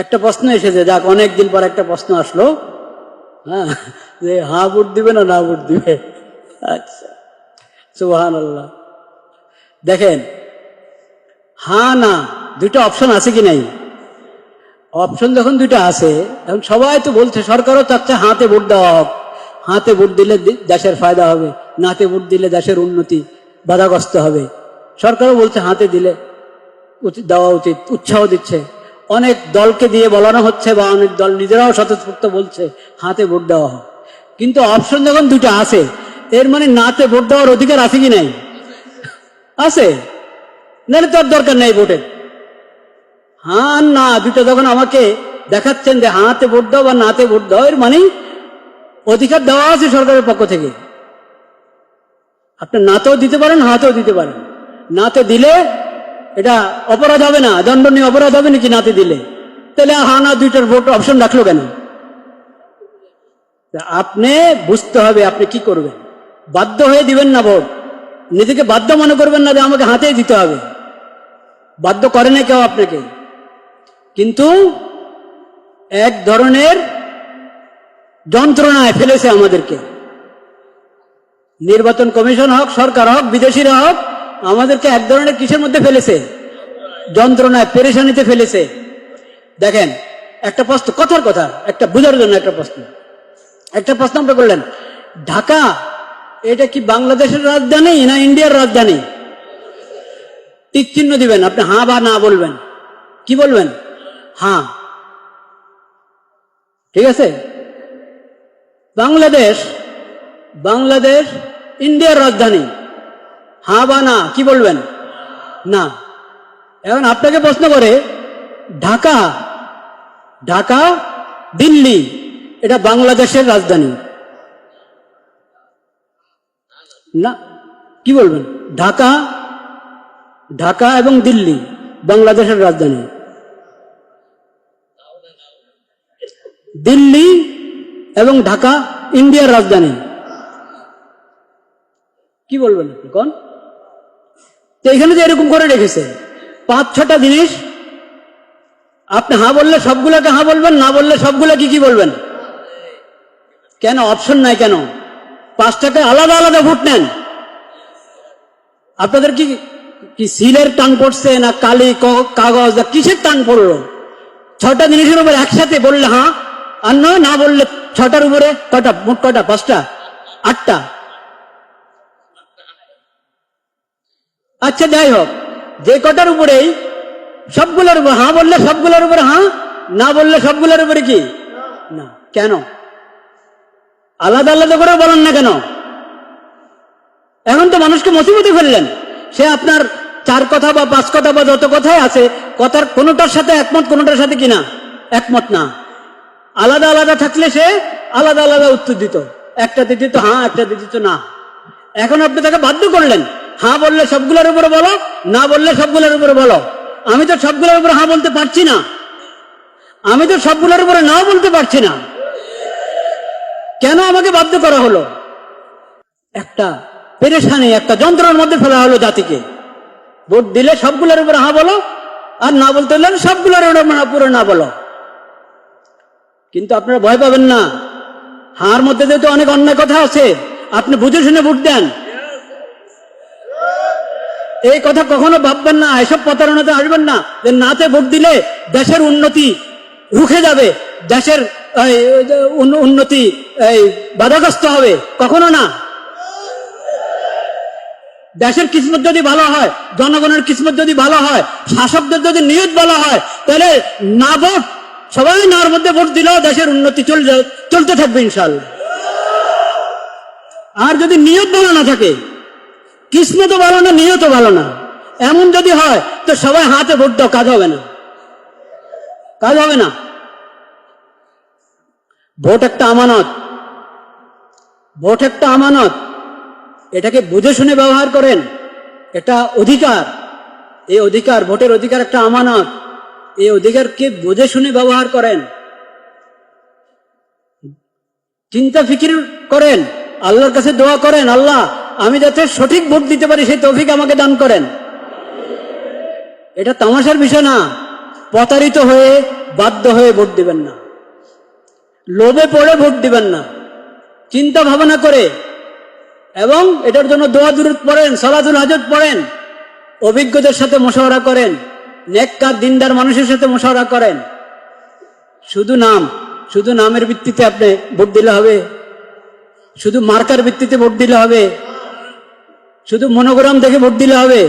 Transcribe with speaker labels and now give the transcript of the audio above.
Speaker 1: একটা প্রশ্ন এসেছে, যাক অনেকদিন পর একটা প্রশ্ন আসলো, হ্যাঁ, যে হ্যাঁ ভোট দিবে না না ভোট দিবে। আচ্ছা, সুবহানাল্লাহ। দেখেন, হ্যাঁ না দুইটা অপশন আছে কি নাই? অপশন যখন দুইটা আছে, এখন সবাই তো বলছে, সরকারও চাচ্ছে হাতে ভোট দেওয়া হোক, হাতে ভোট দিলে দেশের ফায়দা হবে, নাতে ভোট দিলে দেশের উন্নতি বাধাগ্রস্ত হবে। সরকারও বলছে হাতে দিলে দেওয়া উচিত, উৎসাহ দিচ্ছে। অনেক দলকে দিয়ে বলানো হচ্ছে, বা অনেক দল নিজেরাও স্বতঃস্ফূর্ত বলছে হাতে ভোট দেওয়া হোক। কিন্তু অপশন যখন দুইটা আছে, এর মানে নাতে ভোট দেওয়ার অধিকার আছে কি নাই? আছে, নাহলে তো আর দরকার নেই ভোটের। হ্যাঁ না দুটো যখন আমাকে দেখাচ্ছেন যে হাতে ভোট দাও বা নাতে ভোট দাও, এর মানে অধিকার দেওয়া আছে সরকারের পক্ষ থেকে। আপনি নাতেও দিতে পারেন, হাতেও দিতে পারেন। নাতে দিলে এটা অপরাধ হবে না, দণ্ডনীয় অপরাধ হবে নাকি নাতে দিলে? তাহলে হ্যাঁ না দুইটার ভোট অপশন রাখলো কেন? আপনি বুঝতে হবে আপনি কি করবেন। বাধ্য হয়ে দিবেন না ভোট, নিজেকে বাধ্য মনে করবেন না যে আমাকে হাতেই দিতে হবে। বাধ্য করে না কেউ আপনাকে, কিন্তু এক ধরনের যন্ত্রণায় ফেলেছে আমাদেরকে। নির্বাচন কমিশন হোক, সরকার হোক, বিদেশিরা হোক, আমাদেরকে এক ধরনের কিসের মধ্যে ফেলেছে? যন্ত্রণায়, পেরেশানিতে ফেলেছে। দেখেন, একটা প্রশ্ন, কথার কথা একটা বুঝার জন্য একটা প্রশ্ন আমরা করলেন, ঢাকা এটা কি বাংলাদেশের রাজধানী না ইন্ডিয়ার রাজধানী? টিক চিহ্ন দিবেন, আপনি হ্যাঁ বা না বলবেন। কি বলবেন? হ্যাঁ, ঠিক আছে। বাংলাদেশ ইন্ডিয়ার রাজধানী, হ্যাঁ বা না কি বলবেন? না। এখন আপনাকে প্রশ্ন করে, ঢাকা দিল্লি এটা বাংলাদেশের রাজধানী না, কি বলবেন? ঢাকা এবং দিল্লি বাংলাদেশের রাজধানী, দিল্লি এবং ঢাকা ইন্ডিয়ার রাজধানী। কি বলবেন আপনি কোন? তো এখানে যে এরকম করে রেখেছে 5-6টা জিনিস, আপনি হ্যাঁ বললে সবগুলোকে হ্যাঁ বলবেন, না বললে সবগুলোকে কি বলবেন? কেন অপশন নাই? কেন 5টাকে আলাদা আলাদা ভোট নেন? আপনাদের কি সিলের টান পড়ছে না কালি কাগজ না কিসের টান পড়লো? 6টা জিনিসের উপর একসাথে বললে হ্যাঁ, আর নয় না বললে 6টার উপরে কটা? মোট কটা? 5টা? 8টা? আচ্ছা যাই হোক, যে কটার উপরেই সবগুলোর উপর হ্যাঁ বললে সবগুলোর উপরে হ্যাঁ, না বললে সবগুলোর উপরে কি না? কেন আলাদা আলাদা করে বলেন না কেন? এখন তো মানুষকে মুসিবতে ফেললেন। সে আপনার 4 কথা বা 5 কথা বা যত কথাই আছে, কথার কোনোটার সাথে একমত, কোনোটার সাথে কিনা একমত না। আলাদা আলাদা থাকলে সে আলাদা আলাদা উত্তর দিত, একটাতে দিত হ্যাঁ, একটাতে দিত না। এখন আপনি তাকে বাধ্য করলেন, হ্যাঁ বললে সবগুলোর উপরে বলো, না বললে সবগুলোর উপরে বলো। আমি তো সবগুলোর উপরে হ্যাঁ বলতে পারছি না, আমি তো সবগুলোর উপরে নাও বলতে পারছি না। কেন আমাকে বাধ্য করা হলো? একটা পেরেশানি, একটা যন্ত্রণার মধ্যে ফেলা হলো জাতিকে। ভোট দিলে সবগুলোর উপরে হ্যাঁ বলো, আর না বলতে হলে সবগুলোর উপরে না বলো। কিন্তু আপনারা ভয় পাবেন না, হার মধ্যে যেহেতু অনেক অন্যায় কথা আছে, আপনি বুঝে শুনে ভোট দেন। এই কথা কখনো ভাববেন না, এসব প্রতারণাতে আসবেন না যে নাতে ভোট দিলে দেশের উন্নতি রুখে যাবে, দেশের উন্নতি বাধাগ্রস্ত হবে, কখনো না। দেশের কিসমত যদি ভালো হয়, জনগণের কিসমত যদি ভালো হয়, শাসকদের যদি নিয়ত ভালো হয়, তাহলে না ভোট, সবাই নার মধ্যে ভোট দিলেও দেশের উন্নতি চলতে থাকবে ইনশাআল্লাহ। আর যদি নিয়ত ভালো না থাকে, কিসমত ভালো না, নিয়ত ভালো না, এমন যদি হয়, তো সবাই হাতে ভোট দাও, কাজ হবে না, কাজ হবে না। ভোট একটা আমানত, ভোট একটা আমানত, এটাকে বুঝে শুনে ব্যবহার করেন। এটা অধিকার, এই অধিকার, ভোটের অধিকার একটা আমানত, এই অধিকারকে বুঝে শুনে ব্যবহার করেন। চিন্তা ফিকির করেন, আল্লাহর কাছে দোয়া করেন, আল্লাহ আমি যাতে সঠিক ভোট দিতে পারি সেই তৌফিক আমাকে দান করেন। এটা তামাশার বিষয় না, প্রতারিত হয়ে বাধ্য হয়ে ভোট দিবেন না, লোভে পড়ে ভোট দিবেন না, চিন্তা ভাবনা করে, এবং এটার জন্য দোয়া দুরূদ পড়েন, সালাতুল হাজত পড়েন, অভিজ্ঞদের সাথে মশওয়ারা করেন, নেককার দিনদার মানুষের সাথে মশওয়ারা করেন। শুধু নামের ভিত্তিতে আপনি ভোট দিলে হবে? শুধু মার্কার ভিত্তিতে ভোট দিলে হবে? শুধু মনোগ্রাম দেখে ভোট দিলে হবে?